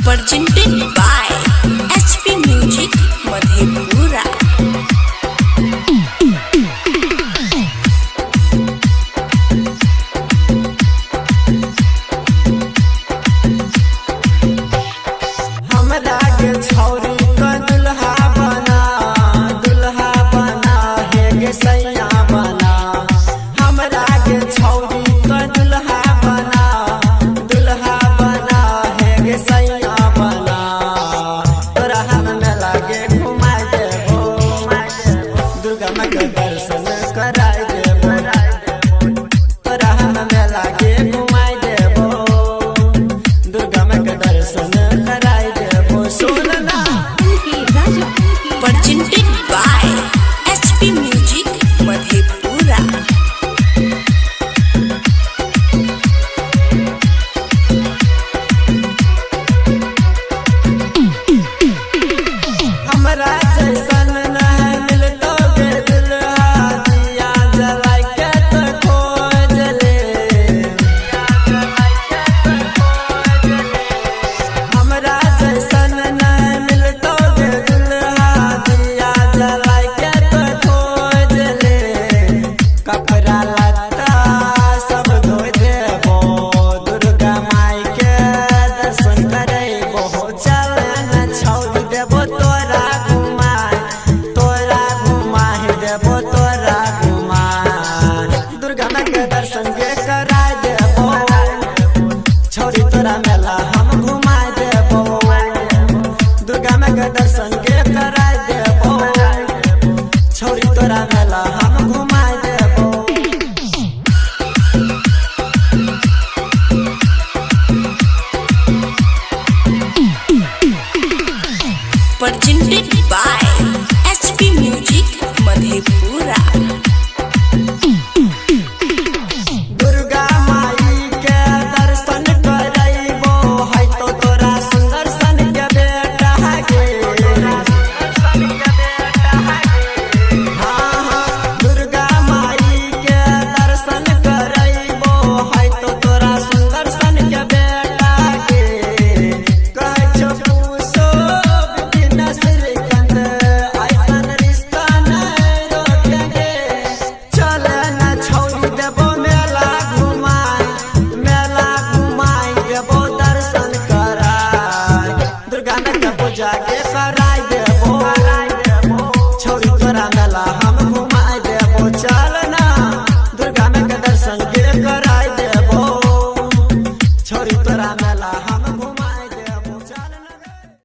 presented by HP Music Madhepura। हमरा के छौरी का दुल्हा बना है गे सैया बना। हमरा के छौरी का दुल्हा बना है गे सैया बना। तोरा हम में लागे घुमाई देबो, दुर्गा माँ के दर्शन कराई देबो। तोरा हम में लागे घुमाई देबो, दुर्गा माँ के दर्शन कराई देबो। सुनना Presented by HP Music Madhepura। हमरा जैसन नहीं मिलतो गे दुल्हा, दिया जलाई के तो खोज ले। हमरा जैसन नहीं मिलतो गे दुल्हा, दिया जलाई के तो खोज ले। कपड़ा लत्ता सब धोई देबो, दुर्गा माई के दर्शन करेबो। चल न छौरी देबो तोरा घुमाई देबो, तोरा घुमाई। दुर्गा माई के दर्शन के कराई देबो, छौरी तोरा मेला हम घुमाई देबो। दुर्गा माई के दर्शन के कराई देबो, छौरी तोरा मेला हम घुमाई देबो। Presented by HP Music Madhepura। Durga माई के दर्शन करैबो, है तो तोरा सुंदर सन के बेटा गे। हाँ हाँ, दुर्गा माई के दर्शन करैबो, है तो तोरा सुंदर सन के बेटा गे। कहै छौ पूछो बिना श्रीकांत, ऐसन रिश्ता नहीं रोकेंगे। चल न छौरी देबो मेला घुमाई देबो, दर्शन कराई। दुर्गा माँ के पूजा के करा